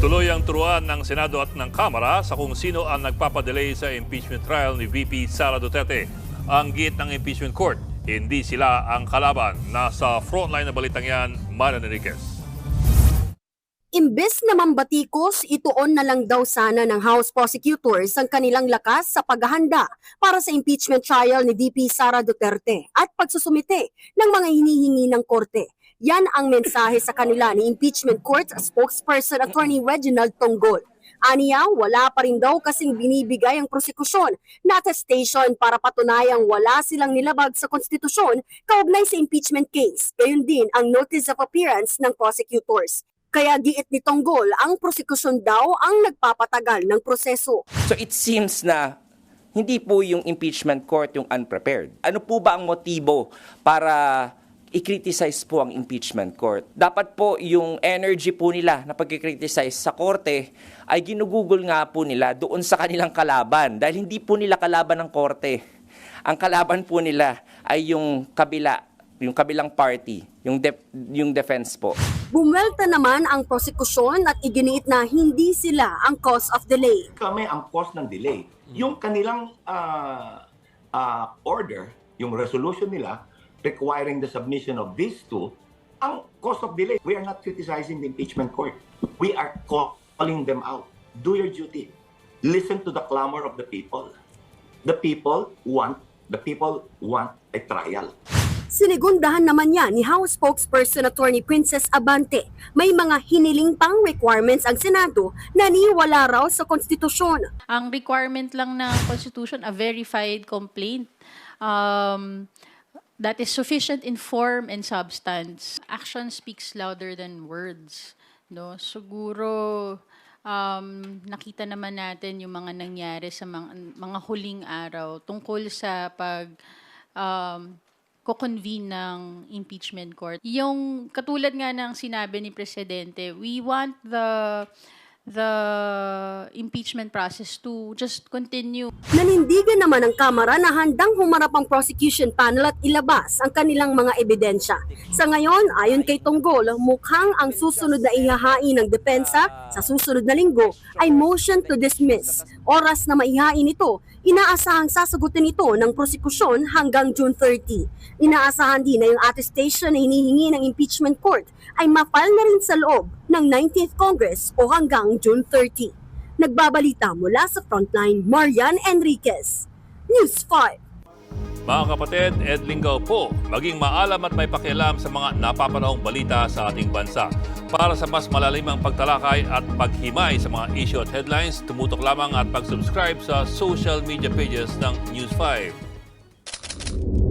Tuloy ang turuan ng Senado at ng Kamara sa kung sino ang nagpapadelay sa impeachment trial ni VP Sara Duterte. Ang git ng impeachment court, hindi sila ang kalaban. Nasa frontline na balitang yan, Marian Enriquez. Imbes na mambatikos, ituon na lang daw sana ng House prosecutors ang kanilang lakas sa paghahanda para sa impeachment trial ni VP Sara Duterte at pagsusumite ng mga hinihingi ng korte. Yan ang mensahe sa kanila ni impeachment court spokesperson Attorney Reginald Tonggol. Aniya, wala pa rin daw kasing binibigay ang prosekusyon na attestation para patunayang wala silang nilabag sa konstitusyon kaugnay sa impeachment case. Gayon din ang notice of appearance ng prosecutors. Kaya giit ni Tonggol, ang prosekusyon daw ang nagpapatagal ng proseso. So it seems na hindi po yung impeachment court yung unprepared. Ano po ba ang motibo para i-criticize po ang impeachment court? Dapat po yung energy po nila na pag-criticize sa korte ay ginugugol nga po nila doon sa kanilang kalaban dahil hindi po nila kalaban ng korte. Ang kalaban po nila ay yung kabilang party, yung defense po. Bumwelta naman ang prosekusyon at iginiit na hindi sila ang cause of delay. Kami ang cause ng delay. Yung kanilang order, yung resolution nila, requiring the submission of these two, ang cause of delay. We are not criticizing the impeachment court. We are calling them out. Do your duty. Listen to the clamor of the people. The people want a trial. Sinigundahan naman niya ni House spokesperson Attorney Princess Abante. May mga hiniling pang requirements ang Senado na niwala raw sa konstitusyon. Ang requirement lang ng Constitution, a verified complaint that is sufficient in form and substance. Action speaks louder than words. No? Siguro nakita naman natin yung mga nangyari sa mga huling araw tungkol sa ko-convene ng impeachment court. Yung katulad nga ng sinabi ni Presidente, we want the impeachment process to just continue. Nanindigan naman ang Kamara na handang humarap ang prosecution panel at ilabas ang kanilang mga ebidensya. Sa ngayon, ayon kay Tonggol, mukhang ang susunod na ihahain ng depensa sa susunod na linggo ay motion to dismiss. Oras na maihain ito, inaasahang sasagutin ito ng prosekusyon hanggang June 30. Inaasahan din na yung attestation na hinihingi ng impeachment court ay mapal na rin sa loob ng 19th Congress o hanggang June 30. Nagbabalita mula sa Frontline, Marian Enriquez, News 5. Mga kapatid, Ed Lingaw po, maging maalam at may pakialam sa mga napapanahong balita sa ating bansa. Para sa mas malalimang pagtalakay at paghimay sa mga issue at headlines, tumutok lamang at pag-subscribe sa social media pages ng News 5.